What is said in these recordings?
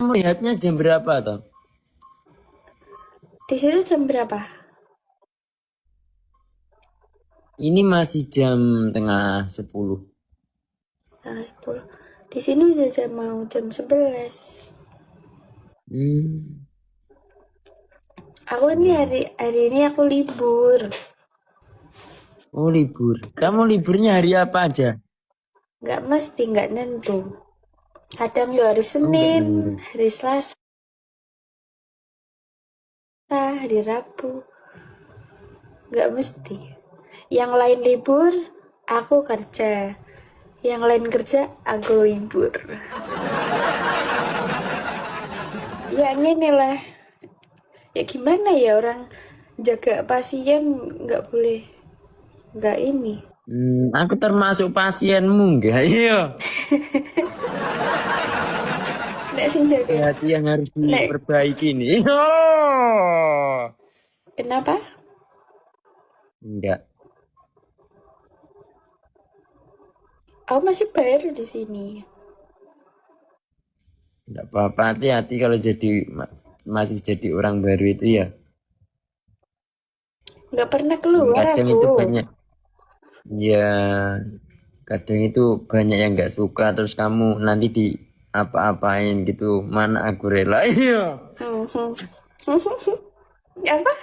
kamu lihatnya jam berapa toh? Di situ jam berapa? Ini masih jam tengah 10. Setengah 10. Di sini udah mau jam 11. Hmm. Aku ini hari ini aku libur. Oh libur. Kamu liburnya hari apa aja? Nggak mesti, nggak nentu. Kadang yo hari Oh enggak Senin, nanti. hari Selasa, hari Rabu. Nggak mesti. Yang lain libur, aku kerja. Yang lain kerja, aku libur. Ya ini lah. Ya gimana ya orang jaga pasien nggak boleh nggak ini. Aku termasuk pasienmu enggak? Iya. Nek sing jaga. Hati yang harus Nek diperbaiki nih. Oh. kenapa? Enggak. Aku masih baru di sini. Enggak apa-apa, hati-hati kalau masih jadi orang baru itu ya. Nggak pernah keluar Kadang aku. itu banyak, ya kadang itu banyak yang nggak suka terus kamu nanti di apa-apain gitu. Mana aku rela. Iya. Mhm. Apa?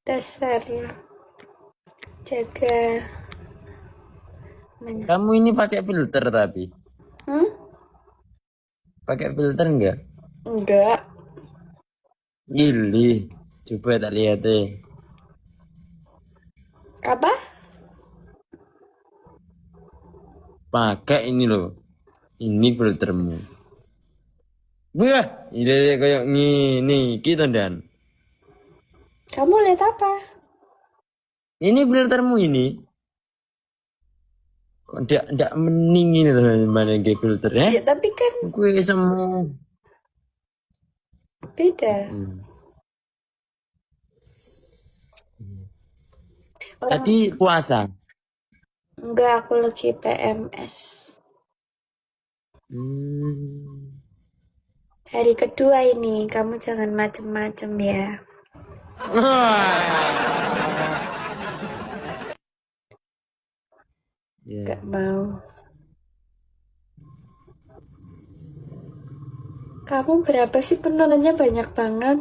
Dasar jaga. Mana? Kamu ini pakai filter tapi Hmm? pakai filter enggak? Enggak. Ini coba tak lihat deh. Apa? Pakai ini loh. Ini filtermu. Wah, ini kayak gini gitu dan. Kamu lihat apa? Ini filtermu ini. Kok ndak mending ini loh mana filter ya? Ya tapi kan Gue semua. beda. Orang Tadi puasa. enggak, aku lagi PMS. Hari kedua ini, kamu jangan macem-macem ya. Ya. Gak mau. Kamu berapa sih penontonnya? Banyak banget.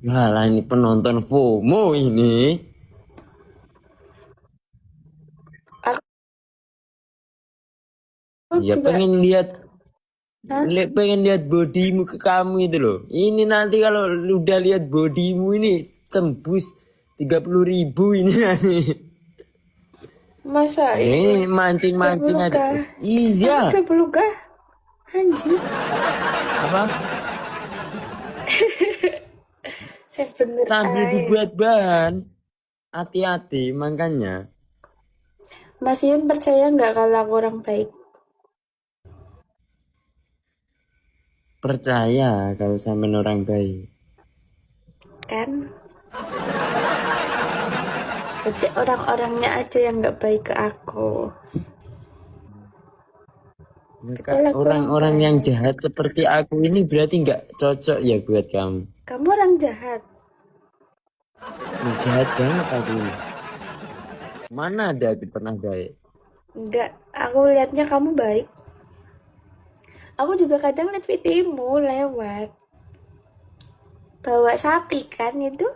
Malah ini penonton FOMO ini. Aku Ya juga. pengen lihat Hah? pengen lihat bodimu ke kamu itu loh. Ini nanti kalau udah lihat bodimu ini tembus 30.000 ini nanti. Masa Ya, itu ini mancing-mancing aja. 20K? Iya. Aku 20K? Anjir. Apa? Saya bener Sambil aja. dibuat bahan. Hati-hati makanya. Mas Yun percaya nggak kalau aku orang baik? Percaya kalau sampai orang baik. Kan? Berarti orang-orangnya aja yang nggak baik ke aku. Betul, aku Orang-orang yang baik. jahat seperti aku ini berarti nggak cocok ya buat kamu. Kamu orang jahat. Jahat banget aku ini. Mana ada aku pernah baik. Enggak, aku lihatnya kamu baik. Aku juga kadang lihat videomu lewat. Bawa sapi kan itu?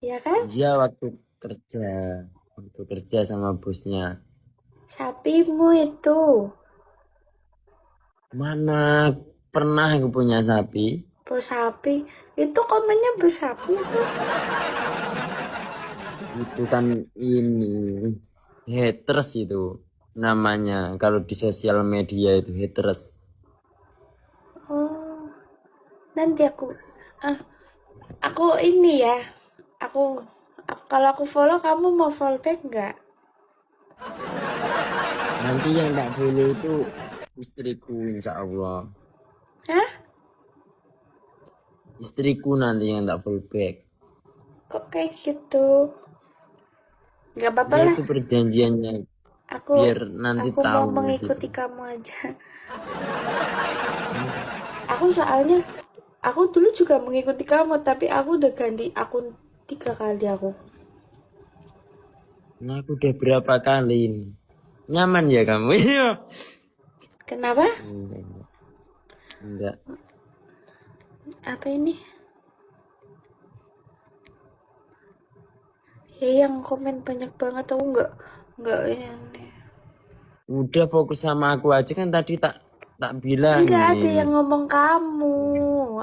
Ya kan? Dia waktu kerja sama bosnya. Sapimu itu. Mana pernah aku punya sapi? Bos sapi. Itu komennya bos sapi. Itu kan ini haters itu namanya kalau di sosial media itu haters. Oh, nanti aku ini ya. Aku kalau aku follow, kamu mau follow back nggak? Nanti yang tak boleh itu istriku insya Allah. Hah? Istriku nanti yang tak follow back. Kok kayak gitu? Nggak apa-apa Ya lah. itu perjanjiannya Aku biar nanti aku mau tahu gitu. mengikuti kamu aja. Aku soalnya aku dulu juga mengikuti kamu, tapi aku udah ganti akun 3 kali aku. Nah, aku udah berapa kali ini. Nyaman ya kamu? Iya. Kenapa? Enggak. Enggak. Apa ini? Ya yang komen banyak banget aku nggak ini. Udah fokus sama aku aja kan tadi tak tak Enggak ada bilangin. yang ngomong kamu.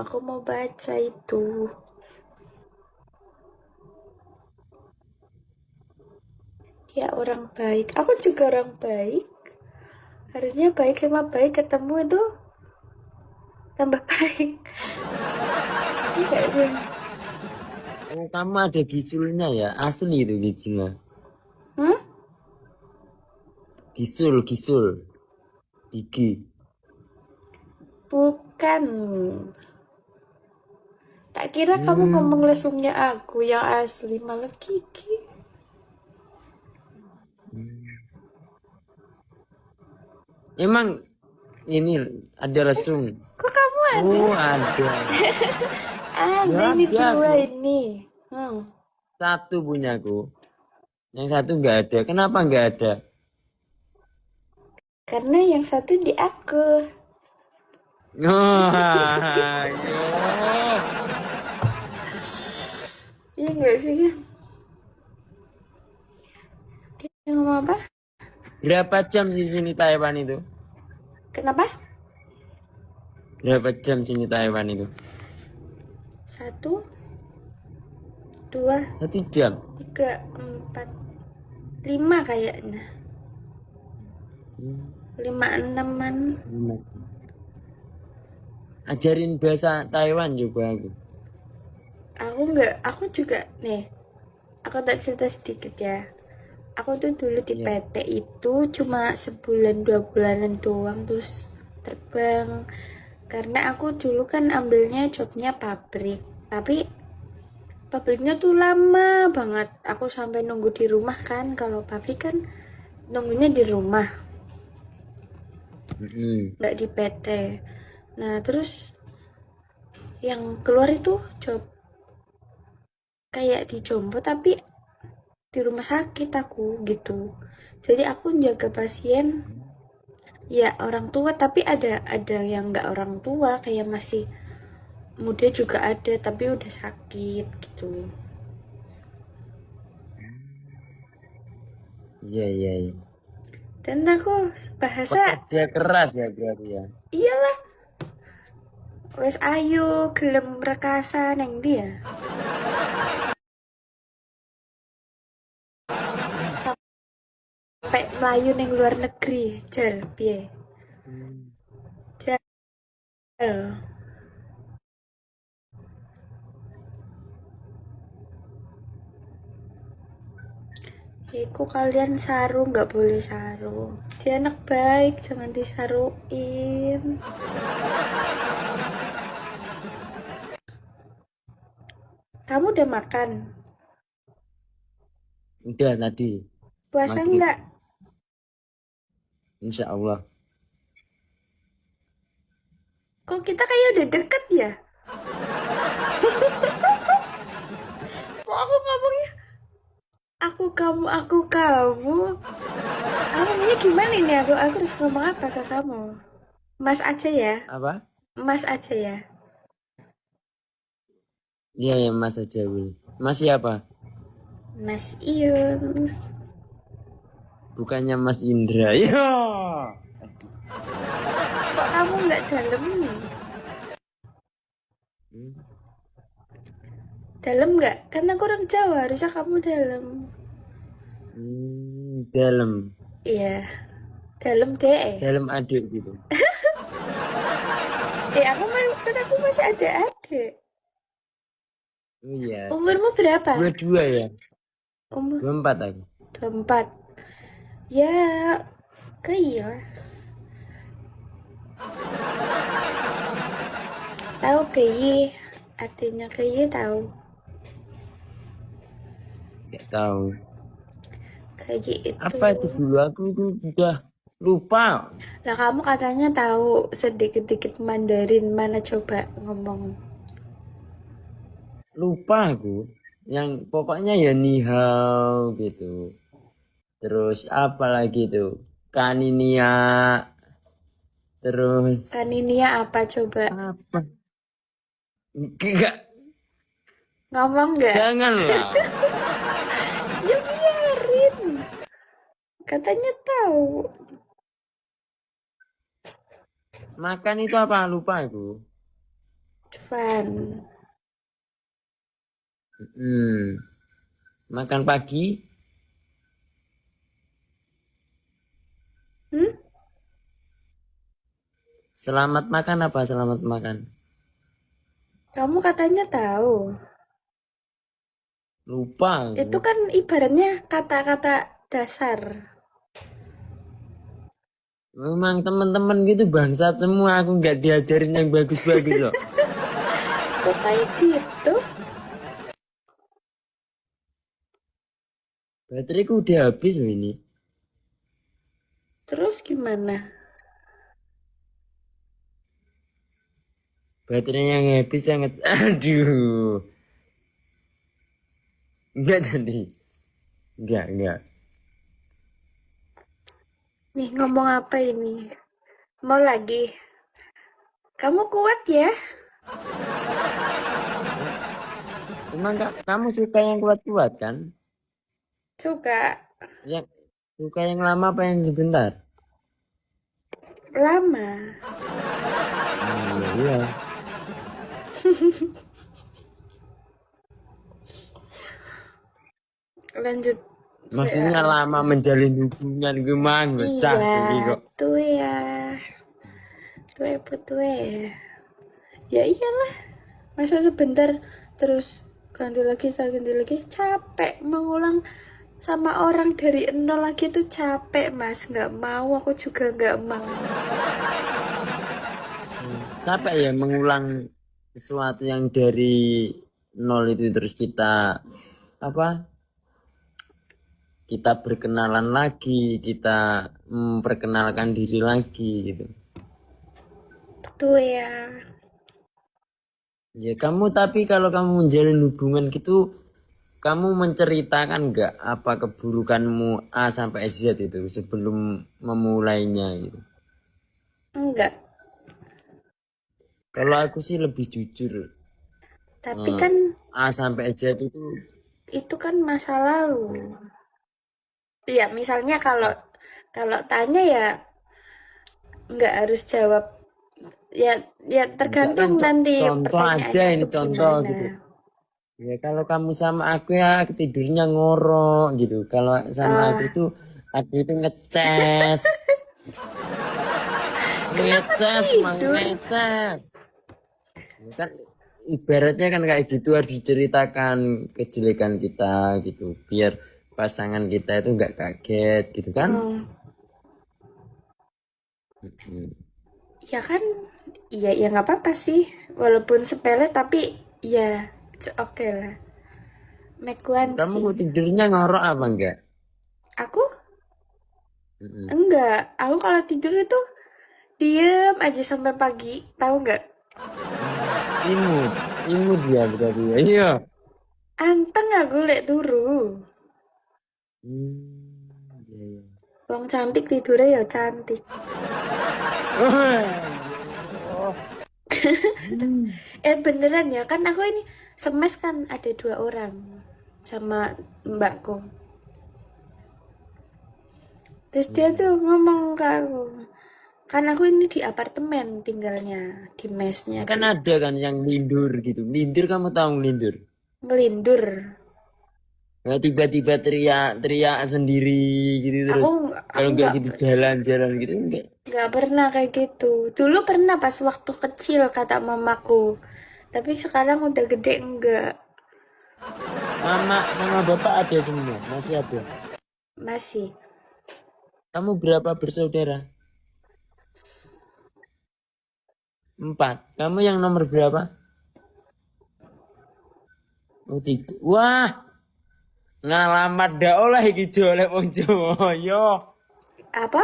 Aku mau baca itu. Dia orang baik. Aku juga orang baik. Harusnya baik sama baik ketemu itu tambah baik. Enggak sih. Oh, kamu ada gisulnya ya? Asli itu gisulnya. Hmm? Gisul. Gigi. Bukan. Tak kira kamu ngomong Hmm. lesungnya aku yang asli malah Kiki. Emang ini ada lesung. Kok kamu ada? Oh, ada. Ada Ya, ini ada 2 aku. ini. Satu punyaku. Yang satu nggak ada. Kenapa nggak ada? Karena yang satu di aku. Wah, yo. Iya nggak sih? Dia ngomong apa? Berapa jam sih sini Taiwan itu? Kenapa? Berapa jam sini Taiwan itu? 1, 2, 1 jam. 3, 4, 5 kayaknya. 5, 6-an. Ajarin bahasa Taiwan juga aku. Aku juga nih. Aku tak cerita sedikit ya. Aku tuh dulu di Iya. PT itu cuma sebulan 2 bulanan doang terus terbang. Karena aku dulu kan ambilnya jobnya pabrik. Tapi pabriknya tuh lama banget. Aku sampai nunggu di rumah kan. Kalau pabrik kan nunggunya di rumah, nggak di PT. Nah terus yang keluar itu job kayak di Jombo tapi di rumah sakit aku gitu. Jadi aku jaga pasien ya orang tua tapi ada yang nggak orang tua kayak masih muda juga ada tapi udah sakit gitu. Iya. Dan aku bahasa Pekerja keras ya berarti ya. iyalah wes ayo gelem rekasa neng dia sampai melayu neng luar negeri jel piye jel. Iku kalian saru nggak boleh saru. Dia anak baik, jangan disaruin. Kamu udah makan? Udah tadi Puasa maghrib. nggak? Insya Allah. Kok kita kayak udah deket ya? Kok aku ngomongnya aku kamu aku kamu? Ngomongnya gimana ini aku harus ngomong apa ke kamu? Mas aja ya, Apa? Mas aja ya. Iya ya Mas aja Wil. Mas siapa? Mas Iyun. Bukannya Mas Indra. Iya. Kok kamu nggak dalam nih? Dalam nggak? Karena aku orang Jawa, harusnya kamu dalam. Dalam. Iya, dalam deh. Dalam adik gitu. Aku masih ada adik. Oh iya. Umurmu berapa? 22 ya. Umur 24 aku. 24. Ya, iya. Tahu kei? Artinya kei tahu. Gak tahu. kayak gitu. Apa itu dulu aku itu sudah lupa. Lah kamu katanya tahu sedikit-dikit Mandarin, mana coba ngomong. Lupa aku. Yang pokoknya ya nihau gitu. Terus apa lagi tuh? Kaninia. Terus Kaninia apa coba? apa? Enggak, Ngomong nggak? janganlah. Ya biarin. Katanya tahu. Makan itu apa? Lupa aku. Fun. Hmm. Makan pagi. Hmm? Selamat makan apa? Selamat makan. Kamu katanya tahu. Lupa Itu aku. kan ibaratnya kata-kata dasar. Memang teman-teman gitu bangsat semua. Aku nggak diajarin yang bagus-bagus loh. Kok kayak gitu? Bateraiku udah habis loh ini. Terus gimana? Baterai yang habis sangat. Aduh. Enggak jadi. Enggak. Nih ngomong apa ini? Mau lagi? Kamu kuat ya? Emang kamu suka yang kuat-kuat kan? Suka. Yang suka yang lama apa yang sebentar? Lama. Iya. Lanjut. Maksudnya Ya. lama menjalin hubungan gimana? Pecah ini Iya, kok. tuh ya. Tuh ya. Ya iyalah. Masa sebentar terus ganti lagi, capek mengulang sama orang dari nol lagi tuh capek mas, nggak mau, aku juga nggak mau. Capek ya mengulang sesuatu yang dari nol itu terus kita apa? Kita berkenalan lagi, kita memperkenalkan diri lagi gitu. Tuh ya. Ya kamu tapi kalau kamu menjalin hubungan gitu, kamu menceritakan nggak apa keburukanmu A sampai Z itu sebelum memulainya gitu. Enggak, Kalau aku sih lebih jujur. tapi Eh, kan A sampai Z itu kan masa lalu. Iya, misalnya kalau kalau tanya ya nggak harus jawab, ya ya enggak kan tergantung nanti contoh aja pertanyaannya ini tuh contoh gimana. gitu. Ya kalau kamu sama aku ya tidurnya ngorok gitu. Kalau sama Ah, aku itu ngeces, kenapa mau tidur? ngeces. Ya kan ibaratnya kan kayak gitu harus diceritakan kejelekan kita gitu biar pasangan kita itu nggak kaget gitu kan. Hmm, Mm-mm. ya kan, iya ya nggak apa-apa sih, walaupun sepele tapi ya it's okay lah. Make one Kamu sih. kok tidurnya ngorok apa enggak? Aku Mm-mm. enggak, aku kalau tidur itu diem aja sampai pagi, tahu nggak? Imut, imut dia berarti ya. Iya. Anteng aku lek turu. Iya, iya. Wong cantik tidurnya ya cantik. Oh, Beneran ya, kan aku ini semes kan ada 2 orang sama mbakku. Terus dia tuh ngomong ke aku, kan aku ini di apartemen tinggalnya, di mesnya kan gitu. ada kan yang lindur gitu. Lindur kamu tahu lindur? Ngelindur. Nah, tiba-tiba teriak sendiri gitu Aku terus. Kalau aku enggak gitu jalan-jalan gitu enggak. nggak pernah kayak gitu. Dulu pernah pas waktu kecil kata mamaku. Tapi sekarang udah gede enggak. Mama sama bapak ada semua, masih ada. Masih. Kamu berapa bersaudara? 4. Kamu yang nomor berapa? Oh, 3. Wah, ngalamat dak oleh iki jolek wong Jawa. Yo, Apa?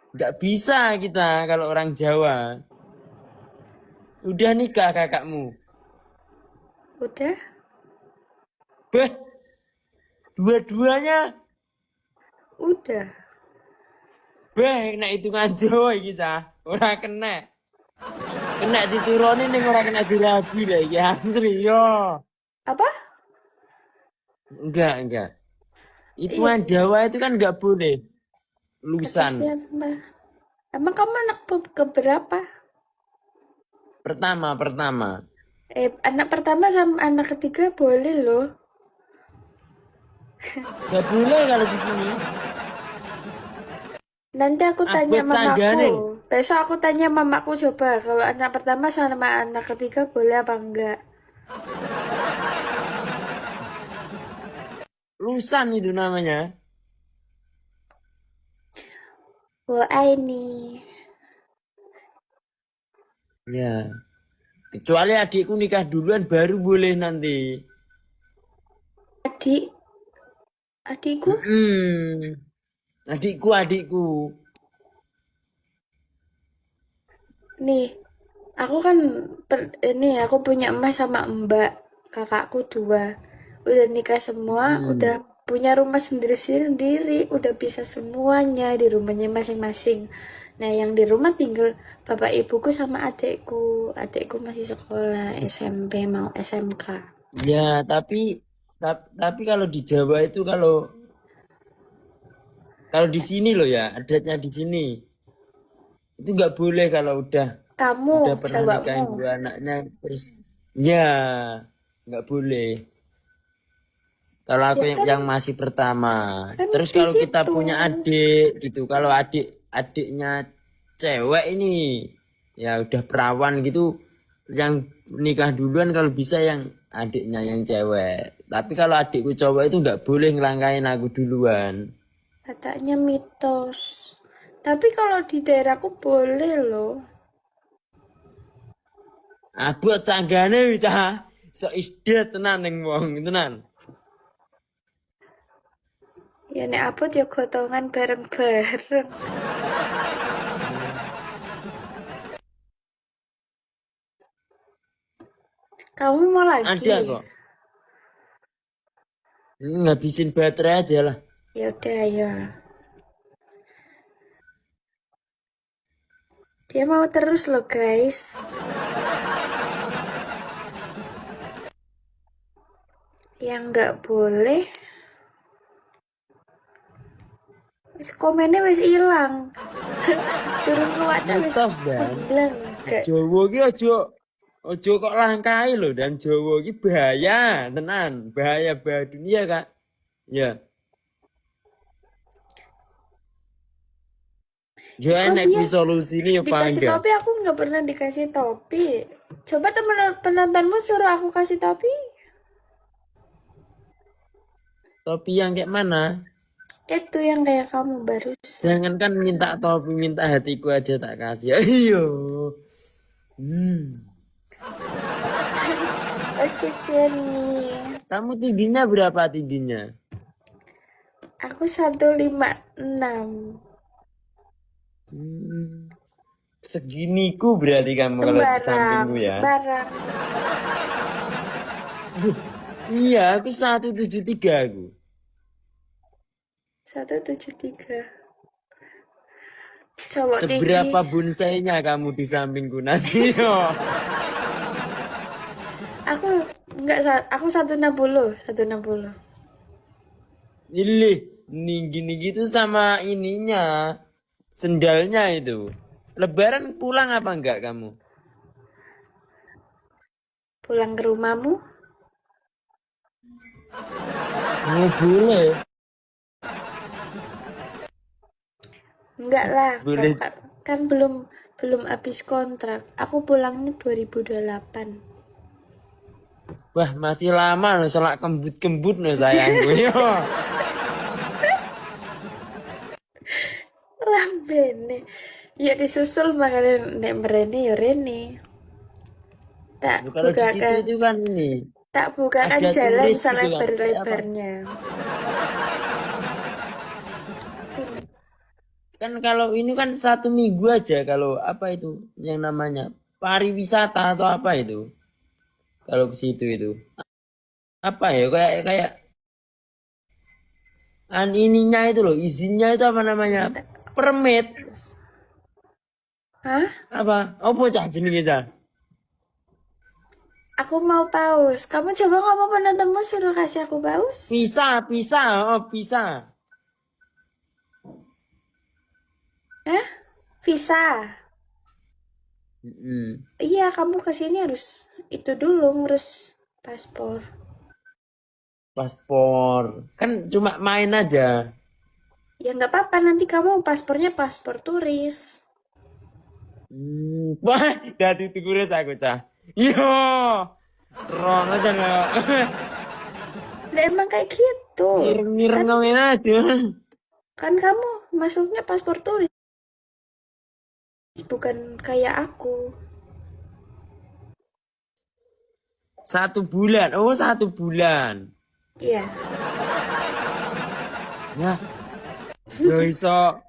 nggak bisa kita kalau orang Jawa. Udah nikah kakakmu. Udah? Beh, dua-duanya. Udah. Beh, nek hitungan Jawa iki cah. Ora kena. Kena dituruni ning ora kena dirabi lah iki asli yo. Apa? Enggak. Iya, Hitungan Jawa itu kan nggak boleh. kata Lusan. siapa? Emang kamu anak keberapa? Pertama. Anak pertama sama anak ketiga boleh loh. Nggak boleh kalau di sini. Nanti aku tanya Abot mamaku. sanggane. Besok aku tanya mamaku coba kalau anak pertama sama anak ketiga boleh apa enggak. Lusan itu namanya. Wah, ini Ya. Kecuali adikku nikah duluan baru boleh nanti. adik adikku Adikku. nih. Aku kan ini aku punya emas sama mbak, kakakku dua. Udah nikah semua, udah punya rumah sendiri-sendiri, udah bisa semuanya di rumahnya masing-masing. Nah, yang di rumah tinggal bapak ibuku sama adekku. Adekku masih sekolah SMP mau SMK. Ya, tapi kalau di Jawa itu kalau di sini loh ya, adatnya di sini itu nggak boleh kalau Kamu, udah pernah Jawamu. nikahin dua anaknya terus ya nggak boleh. Kalau aku Ya kan, yang masih pertama. kan Terus di kalau kita situ. punya adik gitu, kalau adiknya cewek ini ya udah perawan gitu, yang nikah duluan kalau bisa yang adiknya yang cewek. Tapi kalau adikku cowok itu nggak boleh ngelangkain aku duluan. Katanya mitos. Tapi kalau di daerahku boleh loh. Abot sanggane bisa so isdet tenan ning wong tenan. Ya nek abot ya gotongan bareng-bareng. Kamu mau lagi? Ada kok. Ngabisin baterai aja lah. Ya udah ya. Dia mau terus loh guys. Yang nggak boleh. Wis komennya wis hilang. Turun ke WhatsApp wis Mitos dan hilang enggak. Jawa ki ojo kok langkai loh dan Jawa ki bahaya tenan, bahaya dunia Kak. Ya. Yo Kok enek dia kuwi solusi ini apa dikasih enggak? topi? Aku nggak pernah dikasih topi. Coba temen penontonmu suruh aku kasih topi. Topi yang kayak mana? Itu yang kayak kamu barusan. Jangan kan minta topi, minta hatiku aja tak kasih. Ayo. Hmm. Nih. Kamu tingginya berapa tingginya? Aku 156. Seginiku berarti kamu kalau di sampingku ya. Sembarang. Iya, aku 173 aku. 173. Cowok tinggi. Seberapa bonsainya kamu di sampingku nanti yo. Aku 160. Ini tinggi itu sama ininya. Sendalnya itu. Lebaran pulang apa enggak kamu? Pulang ke rumahmu? Oh, boleh. Enggak lah, Boleh. kan belum habis kontrak. Aku pulangnya 2028. Wah, masih lama loh, selak kembut-kembut loh sayangku. Yo. Lambene. Ya disusul makanya nek merene ya rene. Tak Kalau di situ bukakan. itu kan ini. Tak bukakan ada jalan turis gitu kan. Kayak apa? selebar-lebarnya. Kan kalau ini kan 1 minggu aja kalau apa itu yang namanya pariwisata atau apa itu. Kalau ke situ itu. Apa ya kayak ininya itu loh, izinnya itu apa namanya? Permit Hah? apa? Apa cah jenenge cah? Aku mau paus. Kamu coba ngomong penontonmu suruh kasih aku paus. Bisa, oh bisa. Hah? Visa. Mm-mm. Iya, kamu kesini harus itu dulu ngurus paspor. Paspor kan cuma main aja. Ya nggak apa-apa, nanti kamu paspornya paspor turis. Wah, dadi tukuris aku cah. Yo, rono aja nggak. Nah, emang kayak gitu. Ngirim-ngirim Kan ngamen aja. kan kamu masuknya paspor turis, bukan kayak aku. 1 bulan, oh 1 bulan. Iya. Ya, yo iso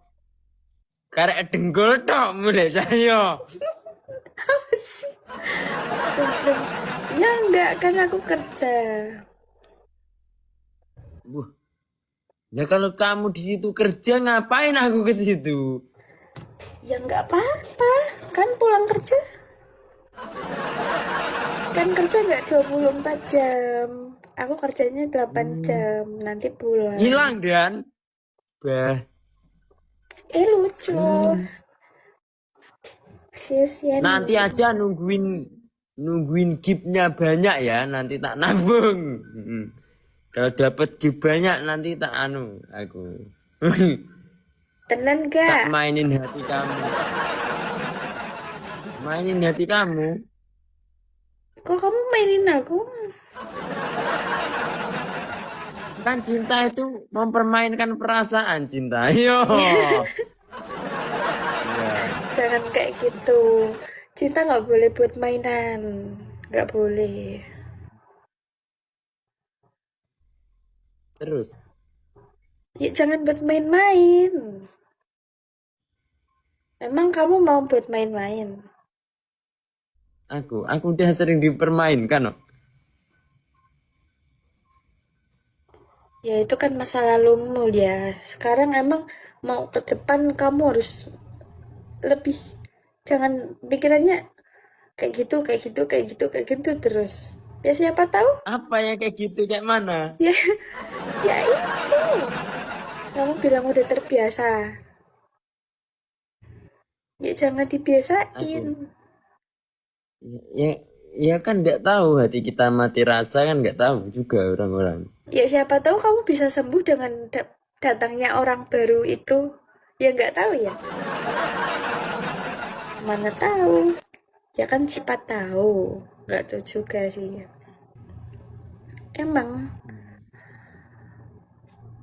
karek dengkul tok mulai saya. Apa sih? Ya enggak, kan aku kerja. Wah, ya kalau kamu di situ kerja ngapain aku ke situ? Ya nggak apa-apa, kan pulang kerja. Kan kerja nggak 24 jam. Aku kerjanya 8 jam, nanti pulang. Hilang dan bah. Lucu. Sia-sia Nanti nih. aja nungguin gipnya banyak ya, nanti tak nabung. Kalau dapat gip banyak nanti tak anu aku. Tenan Tak gak? mainin hati kamu. Mainin hati kamu. Kok kamu mainin aku? Kan cinta itu mempermainkan perasaan cinta. Yo. Ya. Jangan kayak gitu. Cinta nggak boleh buat mainan. Nggak boleh. Terus Ya jangan buat main-main. Emang kamu mau buat main-main? aku udah sering dipermainkan kok. Ya itu kan masa lalumu ya. Sekarang emang mau ke depan kamu harus lebih. Jangan pikirannya kayak gitu, kayak gitu, kayak gitu, kayak gitu terus. Ya siapa tahu? Apa ya kayak gitu kayak mana? Ya, ya itu. Kamu bilang udah terbiasa. Ya jangan dibiasain. Aku ya ya kan nggak tahu hati kita mati rasa kan nggak tahu juga orang-orang. Ya siapa tahu kamu bisa sembuh dengan datangnya orang baru itu. Ya nggak tahu ya. Mana tahu. Ya kan sifat tahu. Nggak tahu juga sih. Emang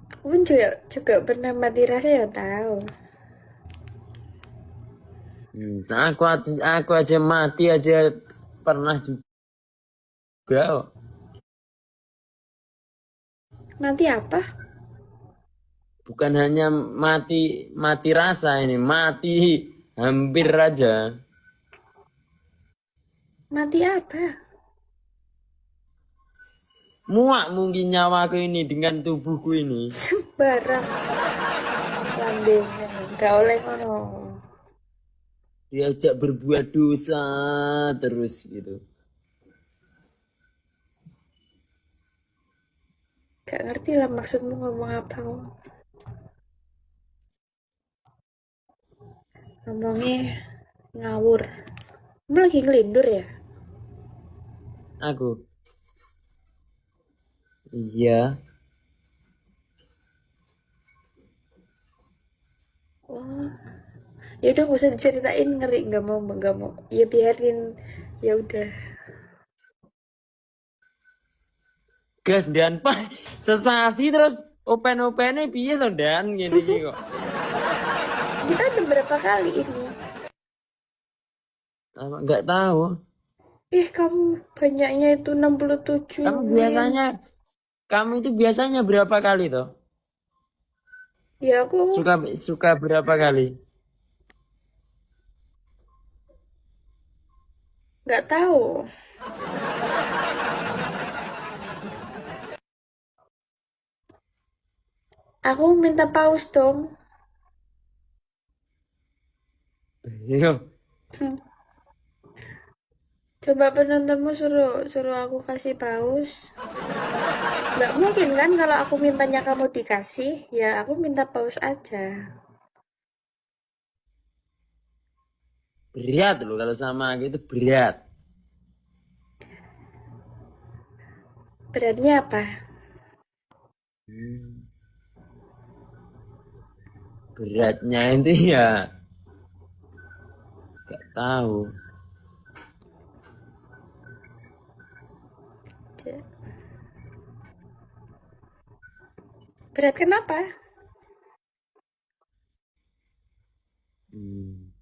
aku pun juga pernah mati rasa ya tahu. Aku aja mati aja pernah juga kok. Nanti apa? Bukan hanya mati rasa ini, mati hampir aja. Mati apa? Muak mungkin nyawaku ini dengan tubuhku ini. Sembarang lambengnya. Gak oleh ngono. Diajak berbuat dosa terus gitu. Gak ngerti lah maksudmu ngomong apa. Ngomongnya ngawur. Kamu lagi ngelindur ya? Aku, iya, Oh, ya udah gak usah diceritain, ngeri, nggak mau, ya biarin, ya udah. gas dan pak sesasi terus open-opennya piye to dan gini kok. Kita udah berapa kali ini? Nggak tahu. Kamu banyaknya itu 67 Kamu Win. biasanya, kamu itu biasanya berapa kali toh? Ya aku Suka suka berapa kali? nggak tahu. Aku minta pause dong. Yo, Coba penontonmu suruh suruh aku kasih pause. Nggak mungkin kan kalau aku mintanya kamu dikasih, ya aku minta pause aja. berat loh kalau sama aku itu berat. Beratnya apa? Hmm, beratnya itu ya gak tahu. Berat kenapa? Hmm,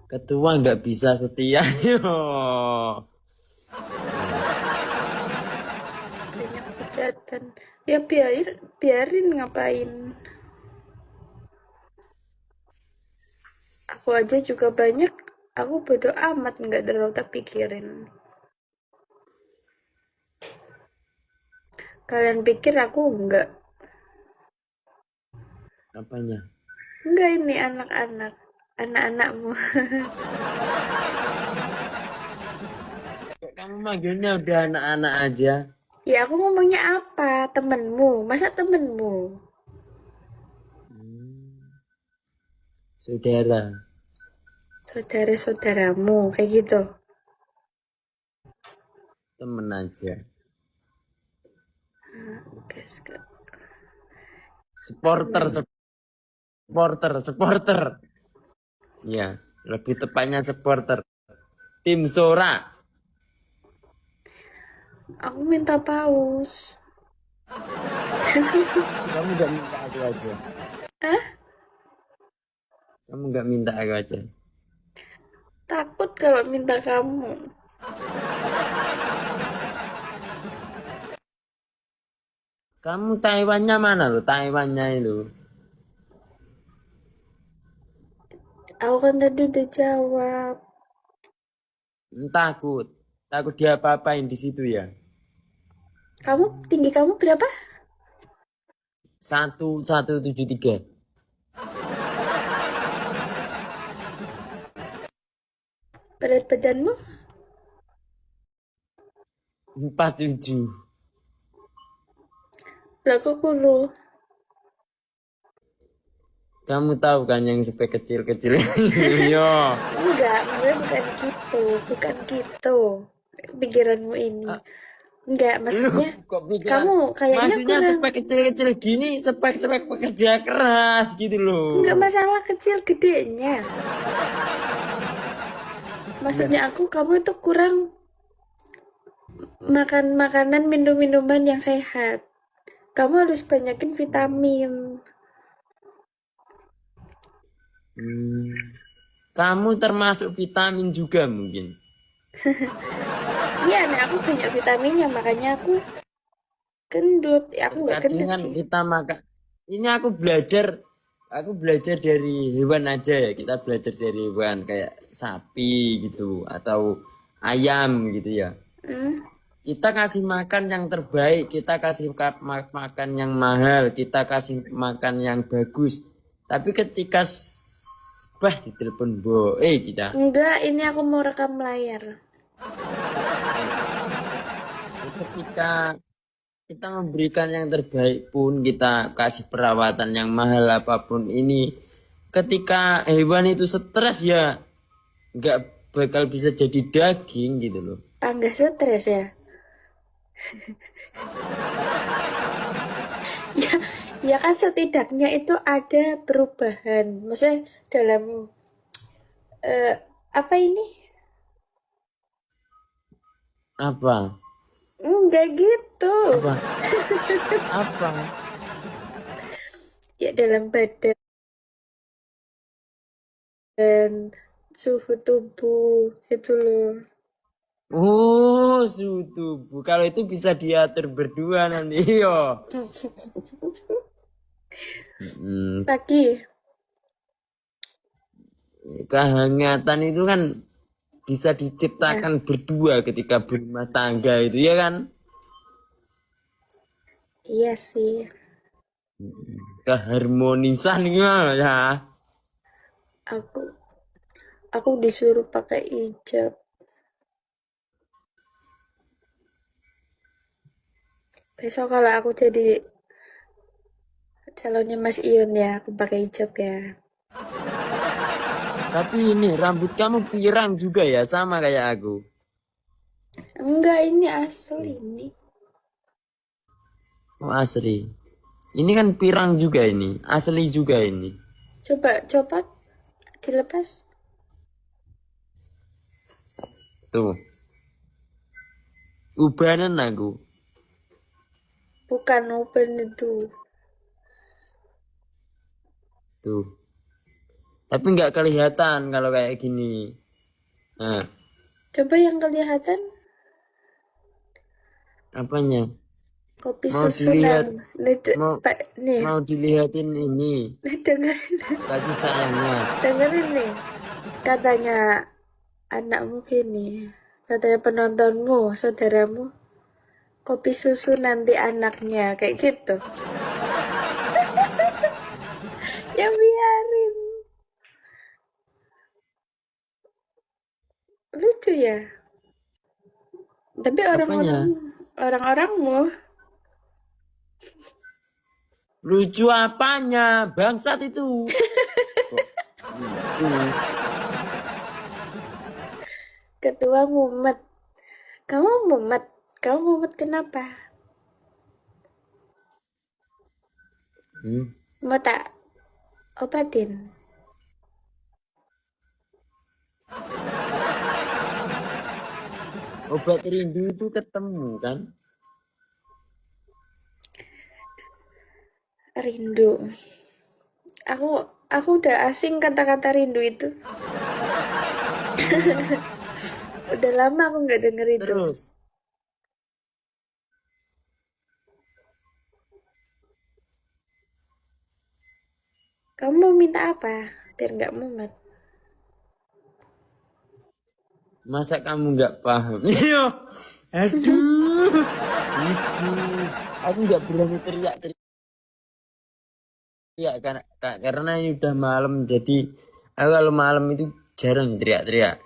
ketua nggak bisa setia. Yo. Banyak hujatan. Ya biarin ngapain. Aku aja juga banyak. Aku bodo amat nggak terlalu tak pikirin. Kalian pikir aku enggak? Apanya? Enggak ini anak-anak. Anak-anakmu. Kok kamu manggilnya udah anak-anak aja. Ya aku ngomongnya apa? Temenmu. Masa temenmu? Hmm, saudara, Saudara-saudaramu. Kayak gitu. temen aja. Guys, Supporter, temen. supporter. Ya, lebih tepatnya supporter. Tim Sora. Aku minta paus. Kamu nggak minta aku aja. Hah? Kamu nggak minta aku aja. Takut kalau minta kamu. Kamu Taiwannya mana lo? Taiwannya itu. Aku kan tadi udah jawab. Takut. Takut dia apa-apain di situ ya. Tinggi kamu berapa? 1173. Berat badanmu? 47. Lah kok kurus? Kamu tahu kan yang spek kecil-kecil. Yo. Enggak, maksudnya bukan gitu. Bukan gitu. Pikiranmu ini. Ah, Enggak, lu maksudnya kok pikiran? kamu kayaknya Maksudnya kurang. spek kecil-kecil gini, spek-spek pekerja keras gitu Enggak loh. masalah kecil gedenya. Nah, Maksudnya kamu itu kurang makan makanan, minum-minuman yang sehat. Kamu harus banyakin vitamin. hmm, kamu termasuk vitamin juga mungkin. Iya, nah aku banyak vitaminnya, makanya aku gendut. Aku nggak Kadang gendut kan sih. kita makan. Ini aku belajar dari hewan aja ya. Kita belajar dari hewan kayak sapi gitu atau ayam gitu ya. Hmm. Kita kasih makan yang terbaik, kita kasih makan yang mahal, kita kasih makan yang bagus. Tapi ketika bah ditelepon kita. Enggak, ini aku mau rekam layar. Ketika kita memberikan yang terbaik pun kita kasih perawatan yang mahal apapun ini. Ketika hewan itu stres ya nggak bakal bisa jadi daging gitu loh. Nggak stres ya? Ya, ya kan setidaknya itu ada perubahan. Maksudnya dalam eh, apa ini? Apa? Enggak gitu. Apa? Apa? Ya dalam badan, suhu tubuh gitu loh. Oh, suhu tubuh. Kalau itu bisa diatur berdua nanti. Yo. Hmm, Lagi. kehangatan itu kan bisa Ya, diciptakan berdua ketika berumah tangga itu ya kan. iya sih. Keharmonisan gimana ya. Aku aku disuruh pakai hijab. Besok kalau aku jadi calonnya Mas Ion ya, aku pakai hijab ya. Tapi ini rambut kamu pirang juga ya sama kayak aku. Enggak, ini asli ini. Oh, asli. Ini kan pirang juga ini, asli juga ini. Coba coba dilepas. Tuh, ubanan aku. Bukan open itu. Tuh. Tapi nggak kelihatan kalau kayak gini. Nah, Coba yang kelihatan apanya? kopi Mau susunan. dilihat, Nih, mau Pak, nih, mau dilihatin ini nih dengerin, kasih sayangnya. dengerin nih. Katanya anakmu gini, katanya penontonmu, saudaramu, kopi susu nanti anaknya, kayak gitu. Ya biarin, lucu ya. Tapi Apanya? orang-orangmu, Lucu apanya? Bangsat itu. Kok lucu? ketua mumet. Kamu mumet, kamu mumet kenapa? Hmm, Mau tak obatin? obat rindu itu ketemu kan? Rindu. Aku aku udah asing kata-kata rindu itu. Udah lama aku nggak denger itu. Terus, Kamu mau minta apa? Biar nggak mumet. masa kamu nggak paham? Iya. Aduh. Itu. Aku nggak berani teriak-teriak karena ini udah malam jadi aku kalau malam itu jarang teriak-teriak.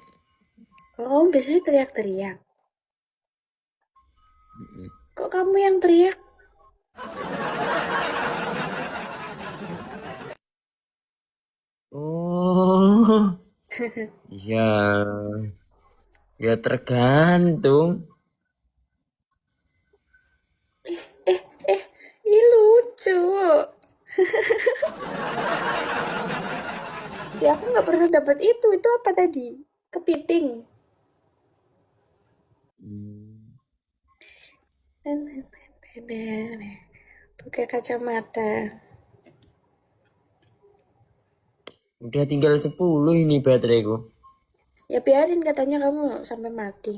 Oh, biasanya teriak-teriak. Kok kamu yang teriak? Oh, ya, ya tergantung. Ih lucu. Ya aku nggak pernah dapat itu. Itu apa tadi? Kepiting. Hmm, Pakai kacamata. udah tinggal 10 ini bateraiku. Ya biarin katanya kamu sampai mati.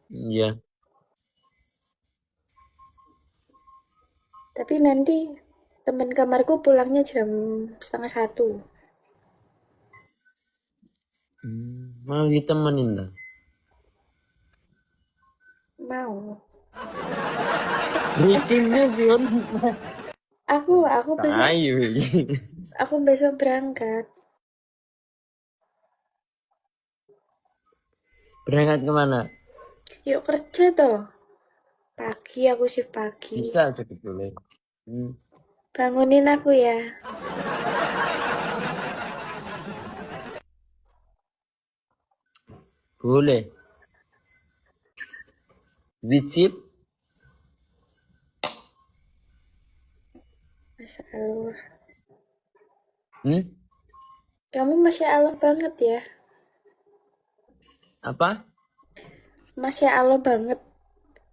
Iya. Tapi nanti teman kamarku pulangnya jam 12:30. Mau ditemenin lah. Mau. Bikinnya sih. Aku besok Ayo. aku besok berangkat. Berangkat kemana? Yuk kerja toh. Pagi aku shift pagi. Bisa sebetulnya. Hmm, Bangunin aku ya. boleh. Wicip. Masya Allah. Hmm? Kamu Masya Allah banget ya. Apa? Masya Allah banget.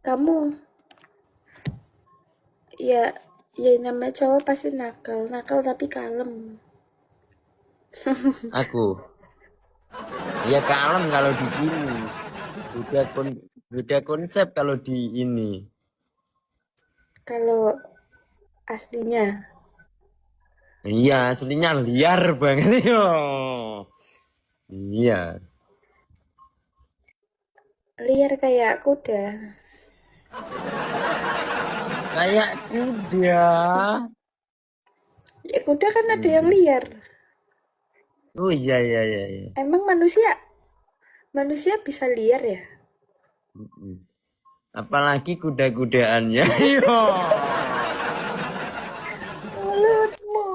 Kamu ya ya namanya cowok pasti nakal. Nakal tapi kalem. Aku. Ya kalem kalau di sini. beda beda konsep kalau di ini. Kalau aslinya Iya, aslinya liar banget yo. Iya, liar kayak kuda. kayak kuda. Ya kuda kan ada yang Mm-mm. liar. Oh iya iya iya iya. Emang manusia bisa liar ya? Mm-mm. Apalagi kuda-kudaannya. Yo. Mulutmu.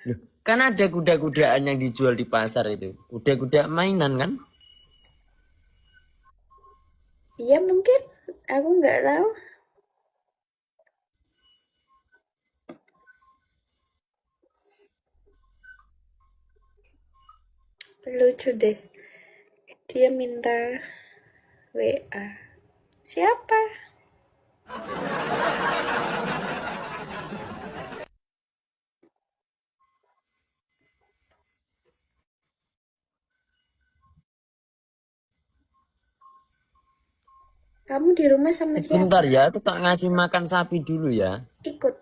Loh, kan ada kuda-kudaan yang dijual di pasar itu. Kuda-kuda mainan kan? Iya mungkin. Aku nggak tahu. Lucu deh. Dia minta WA. Siapa? Kamu di rumah sama Sebentar siapa? ya, aku tak ngasih makan sapi dulu ya. Ikut.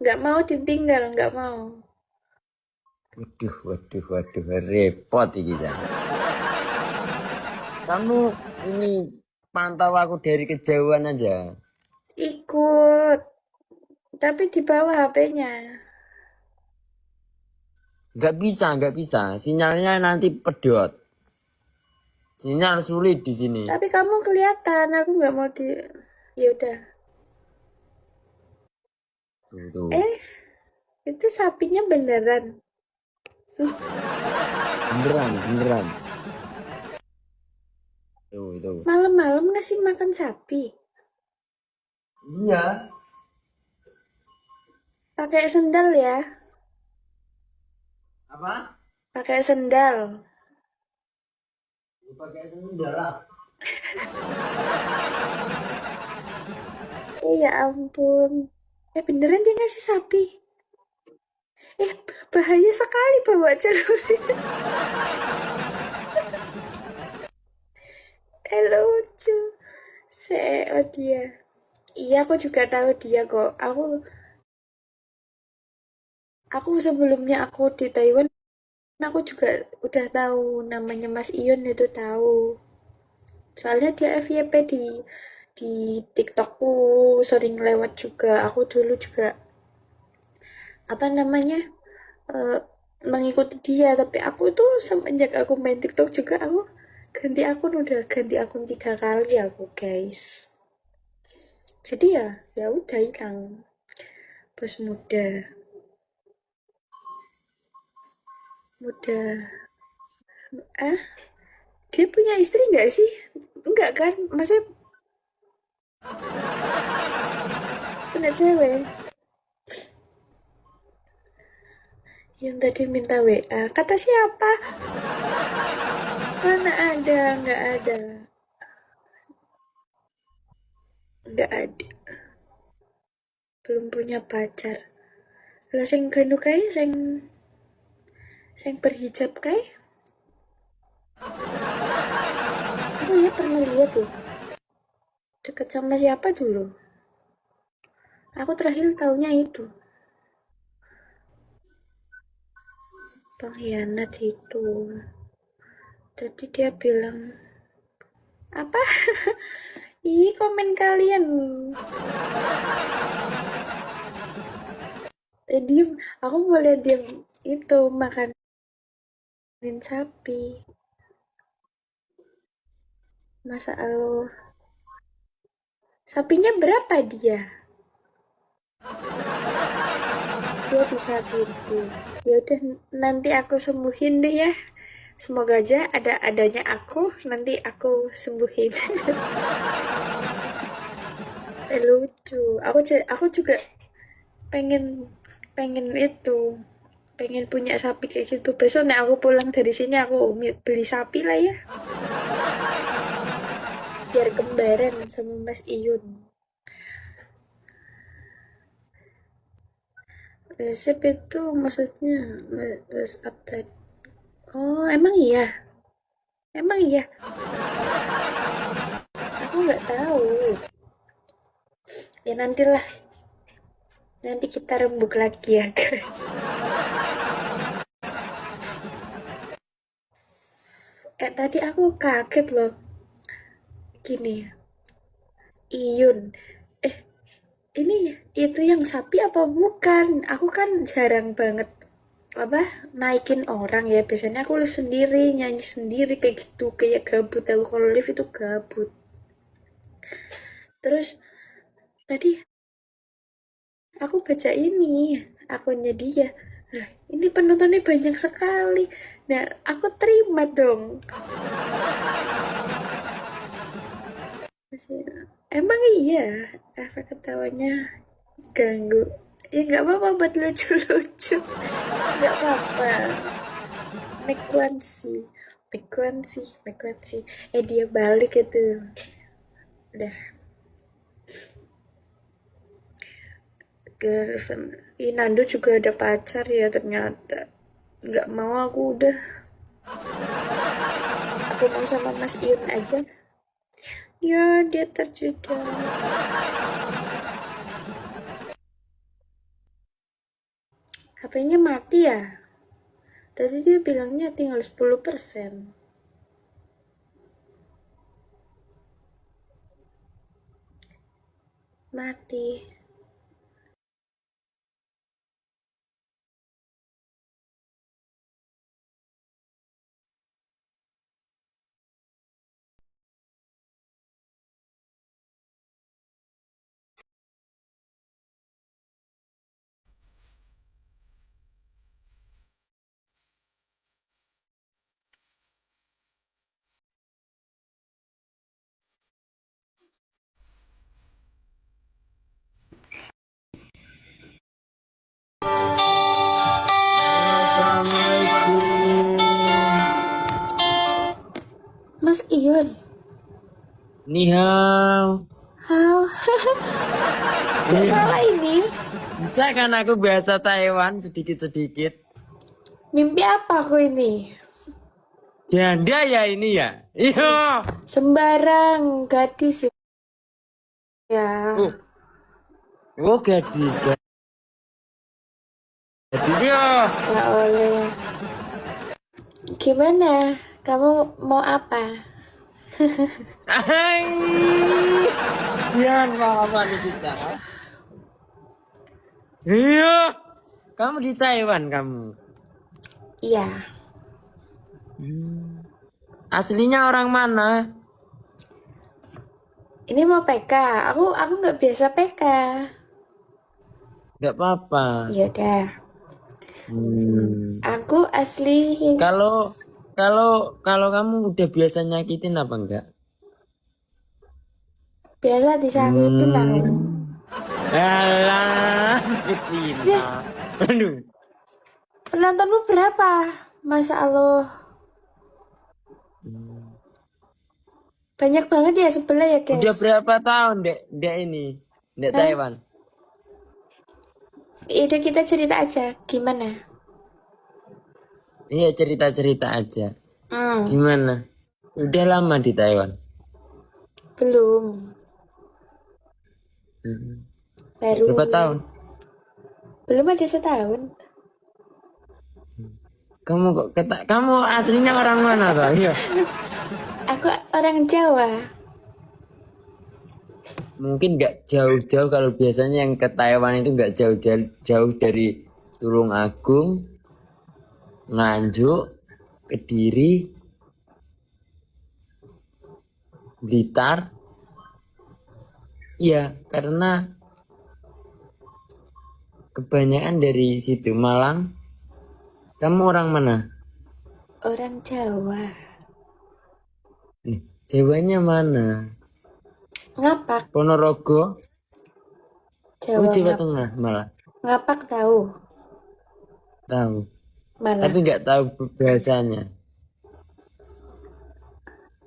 Nggak mau ditinggal, nggak mau. Waduh, waduh, waduh, repot ini ya. Kamu ini pantau aku dari kejauhan aja. Ikut. Tapi di bawah HP-nya. Nggak bisa, nggak bisa. Sinyalnya nanti pedot. Sinyal sulit di sini. Tapi kamu kelihatan, aku nggak mau di. Ya udah. Tuh, tuh. Eh, itu sapinya beneran. Beneran, beneran. Tuh, itu. Malam-malam ngasih makan sapi. Iya. Pakai sendal ya. Apa? Pakai sendal. Pakai sendal lah. Ya ampun. Beneran dia ngasih sapi. Bahaya sekali bawa jalur. Lucu. Oh dia. Iya, aku juga tahu dia kok. Aku sebelumnya aku di Taiwan, aku juga udah tahu namanya Mas Ion itu tahu. Soalnya dia FYP di TikTokku sering lewat juga. Aku dulu juga apa namanya eh, mengikuti dia, tapi aku tuh semenjak aku main TikTok juga aku ganti akun, udah ganti akun 3 kali aku guys. Jadi ya udah hilang. Bos muda ah dia punya istri nggak sih? Enggak kan? Maksudnya punya cewek yang tadi minta WA. Kata siapa? Mana ada? Nggak ada. Nggak ada. Belum punya pacar. Lah sing ganu kae, sing berhijab kae. Aku ya pernah lihat tuh. Deket sama siapa dulu? Aku terakhir taunya itu. Pengkhianat itu. Tadi dia bilang, apa? Ih, komen kalian. Diem. Aku mau lihat dia itu makanin sapi. Masa Allah. Sapinya berapa dia? Dia bisa gitu. Ya udah nanti aku sembuhin deh ya. Semoga aja adanya aku nanti aku sembuhin. Lucu. Aku juga pengen pengen itu pengen punya sapi kayak gitu. Besok nih aku pulang dari sini aku beli sapi lah ya. Biar kembaran sama Mas Iyun. Resep itu maksudnya WhatsApp tadi. Oh, emang iya? Emang iya, aku nggak tahu. Ya nantilah, nanti kita rembuk lagi ya guys. Tadi aku kaget loh. Gini, Iyun. Eh, ini itu yang sapi apa bukan? Aku kan jarang banget apa naikin orang ya. Biasanya aku live sendiri, nyanyi sendiri kayak gitu, kayak gabut. Aku kalau live itu gabut. Terus tadi aku baca ini akunnya dia. Lah, ini penontonnya banyak sekali. Nah, aku terima dong. Masih, emang iya efek ketawanya ganggu. Ya nggak apa-apa buat lucu-lucu. Nggak apa-apa. Frekuensi. Frekuensi. Dia balik itu. Udah. Nando juga ada pacar ya ternyata. Nggak mau aku udah. Aku mau sama Mas Iun aja. Ya, dia terjeda. HP-nya mati ya? Tadi dia bilangnya tinggal 10%. Mati. Mas Iun. Ni hao. How? Gak salah ini. Bisa kan aku bahasa Taiwan sedikit-sedikit? Mimpi apa aku ini? Janda ya ini ya? Iya. Sembarang gadis ya. Oh gadis. Gadis ya. Gak boleh. Gimana? Kamu mau apa? Hai. Jangan apa nih kita. Iya. Kamu di Taiwan kamu. Iya. Aslinya orang mana? Ini mau PK. Aku nggak biasa PK. Gak apa-apa. Ya udah. Aku asli. Kalau kamu udah biasa nyakitin apa enggak? Biasa disakitin aku. Alah, Cipina. Aduh. Penontonmu berapa? Masa Allah. Banyak banget ya sebelah ya guys. Udah berapa tahun dek ini? Dek Taiwan. Udah kita cerita aja. Gimana? Iya cerita-cerita aja. Gimana? Udah lama di Taiwan? Belum. Baru. Berapa tahun? Belum ada setahun. Kamu aslinya orang mana toh? Iya. Aku orang Jawa. Mungkin nggak jauh-jauh kalau biasanya yang ke Taiwan itu nggak jauh dari Tulung Agung, Nganjuk, Kediri, Blitar. Iya, karena kebanyakan dari situ Malang. Kamu orang mana? Orang Jawa. Nih, Jawanya mana? Ngapak. Ponorogo. Jawa. Jawa Tengah malah. Ngapak tahu. Tahu. Mana? Tapi nggak tahu bahasanya.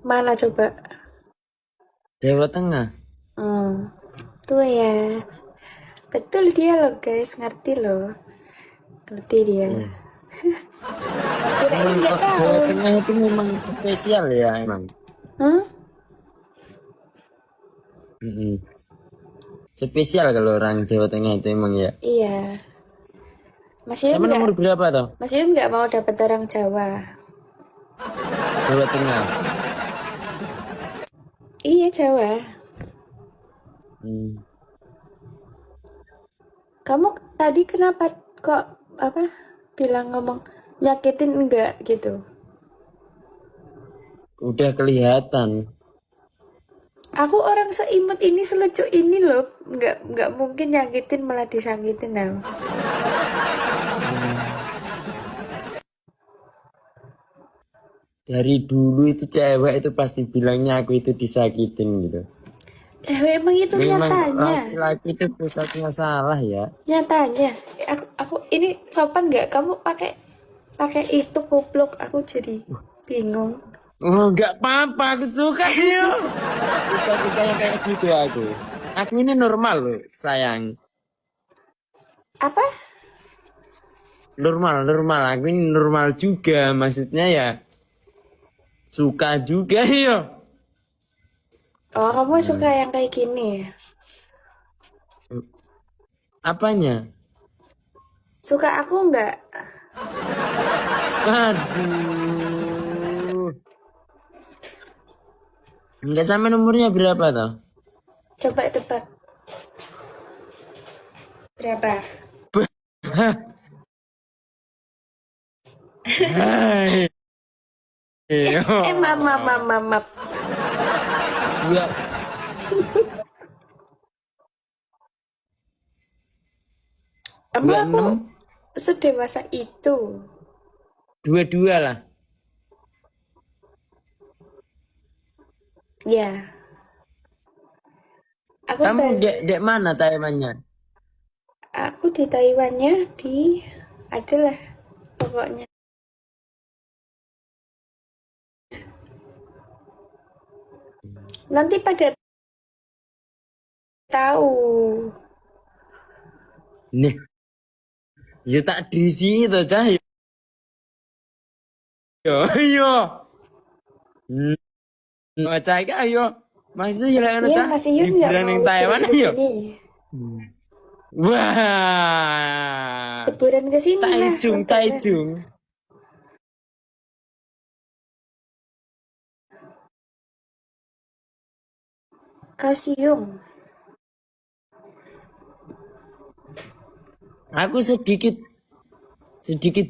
Mana coba? Jawa Tengah. Tuh ya. Betul dia loh guys, ngerti loh. Ngerti dia. Kirain nggak tahu. Jawa Tengah itu memang spesial ya emang. Hah? Mm-mm. Spesial kalau orang Jawa Tengah itu emang ya. Iya. Mas Yun Sama nggak, nomor berapa toh? Mas Yun nggak mau dapat orang Jawa. Jawa Tengah. Iya Jawa. Hmm. Kamu tadi kenapa kok apa bilang ngomong nyakitin enggak gitu? Udah kelihatan. Aku orang seimut ini, selucu ini loh, nggak mungkin nyakitin malah disakitin tau. Dari dulu itu cewek itu pasti bilangnya aku itu disakitin gitu. Emang itu Memang nyatanya, laki-laki itu pusatnya salah ya. nyatanya. Aku ini sopan nggak? Kamu pakai pakai itu kupluk, aku jadi bingung. Oh nggak apa-apa, aku suka yuk. Suka-suka yang kayak gitu aku. Aku ini normal loh, sayang. Apa? Normal, normal. Aku ini normal juga, maksudnya ya. Suka juga yuk. Oh, kamu suka yang kayak gini? Apanya? Suka aku nggak? Aduh. Enggak sama nomornya berapa toh? Coba tebak. Berapa? Hai. Maaf, maaf, maaf, maaf, maaf. Dua, Emang aku 26, sedewasa itu? 22 lah. Ya. Aku Kamu dek mana Taiwannya? aku di Taiwannya di adalah pokoknya. Nanti pada tahu. Nih, ya tak di sini toh cah. Yo, yo. Cah iki ayo. Maksudnya ya lah Iya, cah. masih Yun nggak Liburan mau ning Taiwan liburan ke ayo. sini. Wah. Liburan ke sini lah. Taijung, lebaran. Taijung. Kaohsiung. Aku sedikit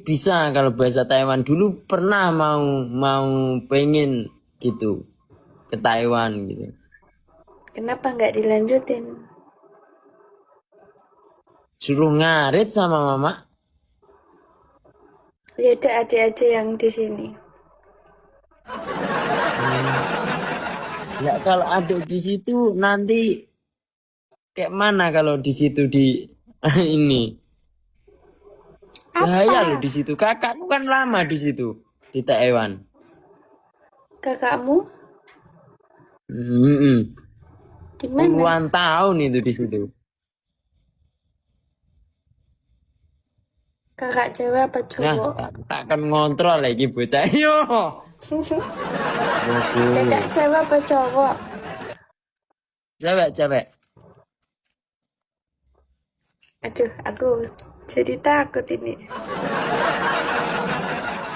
bisa kalau bahasa Taiwan dulu pernah mau pengen gitu ke Taiwan gitu. Kenapa nggak dilanjutin? Suruh ngarit sama mama. Ya udah adik aja yang di sini. Ya kalau ada di situ nanti kayak mana kalau di situ di ini. Bahaya loh Apa? di situ. Kakakku kan lama di situ di Taiwan. Kakakmu Mm-mm. di mana? Puluhan tahun itu di situ. Kakak cewek apa Nah, cowok? tak akan ngontrol lagi bocah. Yo. Kakak cewek apa cowok? Cewek. Aduh, aku jadi takut ini.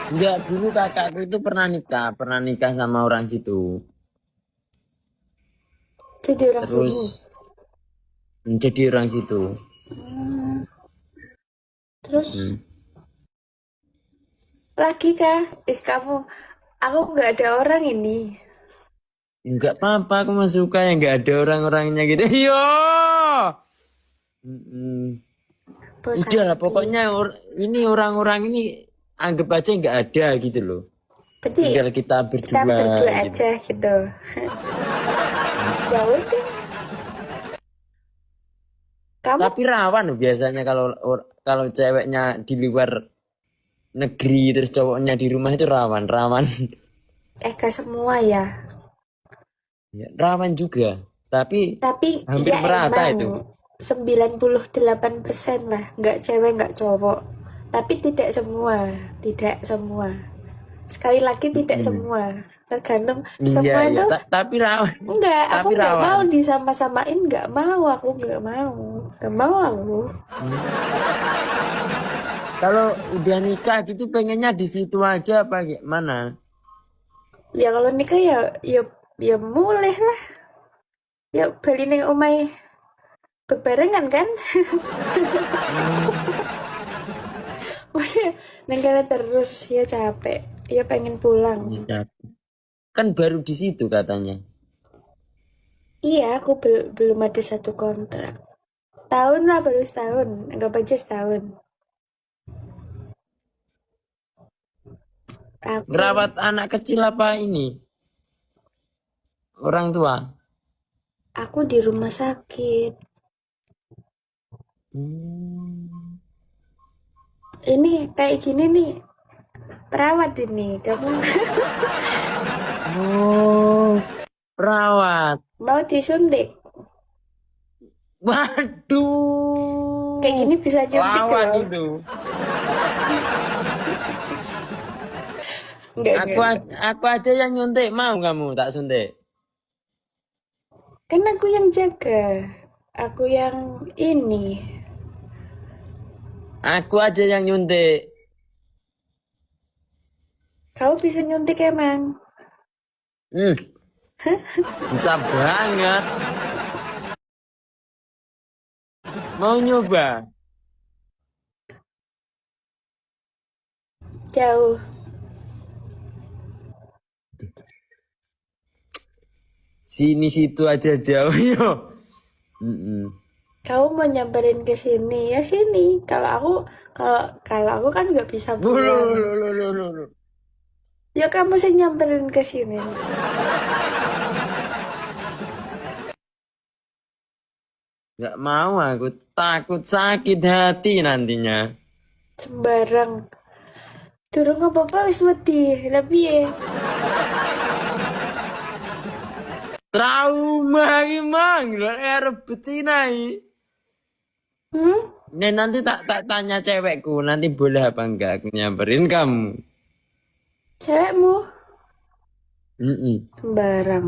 Enggak, dulu kakakku itu pernah nikah sama orang situ. Jadi orang sini. Terus menjadi orang situ. Terus lagi kah? Aku nggak ada orang ini. Enggak apa-apa, aku mah suka yang enggak ada orang-orangnya gitu. Yo. Bosan. Udah lah, pokoknya ini orang-orang ini anggap aja enggak ada gitu loh. Berarti Tinggal kita kita berdua. berdua gitu. aja gitu. Ya udah. Kamu Tapi rawan loh biasanya kalau ceweknya di luar negeri terus cowoknya di rumah itu rawan. gak semua ya. Ya, rawan juga. Tapi hampir ya merata emang itu. 98% lah, nggak cewek nggak cowok. Tapi tidak semua, tidak semua. Sekali lagi tidak Mm-mm. semua. Tergantung Iya, semua iya. itu Tapi rawan. enggak, aku Tapi nggak mau rawan. disama-samain, nggak mau, aku nggak mau aku. Hmm. Kalau udah nikah gitu pengennya di situ aja apa gimana? Ya kalau nikah ya ya mulai lah. Ya beli ning omahe bebarengan kan? Hmm. Maksudnya neng kene terus ya capek. Ya pengen pulang. Bisa. Kan baru di situ katanya. Iya, aku belum ada satu kontrak. Setahun lah, baru setahun. Anggap aja setahun. Aku Ngerawat anak kecil apa ini? Orang tua. aku di rumah sakit. Hmm. Ini kayak gini nih, perawat ini. Kamu Oh, perawat. mau disuntik? Kayak Waduh. gini bisa nyuntik Lawan loh. itu. Enggak, Aku enggak. aku aja yang nyuntik mau kamu tak suntik. Kan aku yang jaga. Aku yang ini. Aku aja yang nyuntik. Kamu bisa nyuntik emang? Hmm, bisa banget. Mau nyoba? Jauh. Sini situ aja jauh yo. Mm-mm. Kamu mau nyamperin ke sini ya sini. Kalau aku kan nggak bisa Loh, pulang. loh, loh, loh, loh, loh. Ya kamu sih nyamperin ke sini. Nggak mau aku takut sakit hati nantinya. Sembarang. Durung apa-apa wis wedi. Lebih ya. Trauma gimang lho betina ini. Hmm? Nih nanti tak tanya cewekku nanti boleh apa enggak aku nyamperin kamu. Cewekmu Mm-mm. sembarang.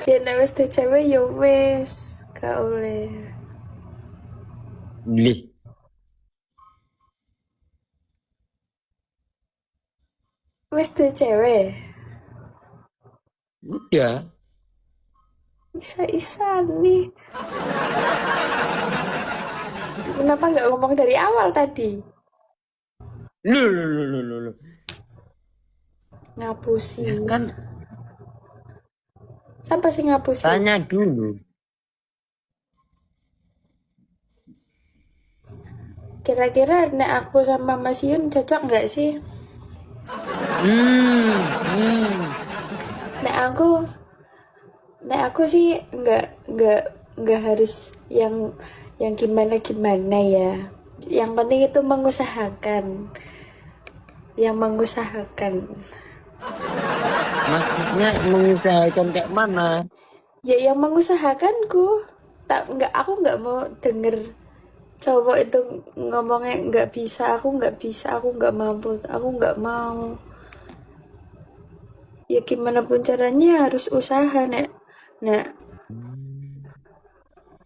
Ya nek wis duwe cewek ya wis, gak oleh. Lih, Wis duwe cewek. udah. Isa-isa nih. Kenapa nggak ngomong dari awal tadi? Loh, loh, loh, loh, loh, loh. Ngapusi. Ya kan Siapa sih ngapusi? tanya dulu. Kira-kira nek aku sama Mas Yun cocok nggak sih? Hmm, hmm. Nek aku, nek aku sih nggak harus yang gimana gimana ya. Yang penting itu mengusahakan, yang mengusahakan. Maksudnya mengusahakan kayak mana? Ya yang mengusahakanku. Aku nggak mau denger cowok itu ngomongnya nggak bisa, aku nggak mampu, aku nggak mau. Ya gimana pun caranya harus usaha nek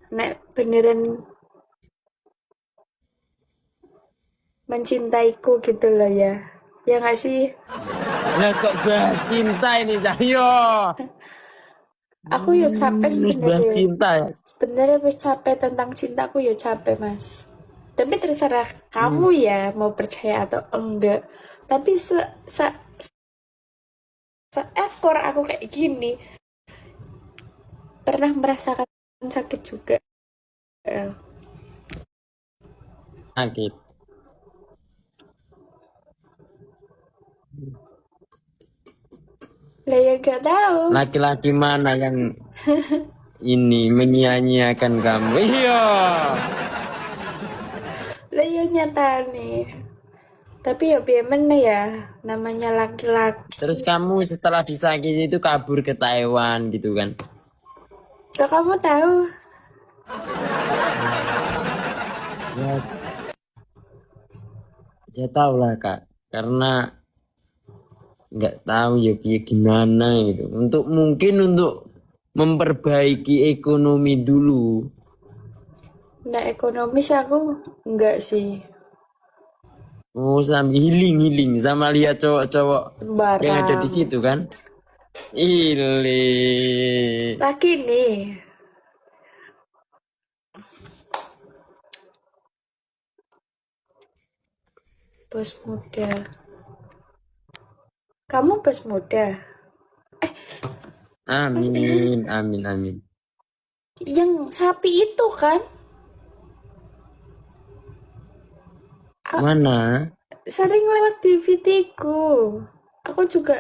nek beneran mencintaiku gitu loh ya. Ya nggak sih? Nah kok bahas cinta ini Cahyo? Aku ya capek Terus bahas sebenarnya. cinta ya? Sebenarnya wis capek tentang cintaku ya capek mas. Tapi terserah kamu Hmm. ya mau percaya atau enggak. Tapi seekor aku kayak gini pernah merasakan sakit juga. Sakit. Lah ya gak tahu. Laki-laki mana yang ini menyia-nyiakan kamu? Iya. Lah ya nyata nih. Tapi ya bagaimana ya namanya laki-laki. Terus kamu setelah disakiti itu kabur ke Taiwan gitu kan? Kok kamu tahu? Ya tahu lah kak, karena nggak tahu ya piye gimana gitu. Untuk mungkin untuk memperbaiki ekonomi dulu. Nah, ekonomis aku enggak sih. Oh, sambil healing healing sama lihat cowok-cowok yang ada di Sembarang. situ kan. Ile. Lagi nih, bos muda. Kamu bos muda. Mas ini Amin, amin, amin. yang sapi itu kan? Ah, Mana? sering lewat di VT ku. Aku juga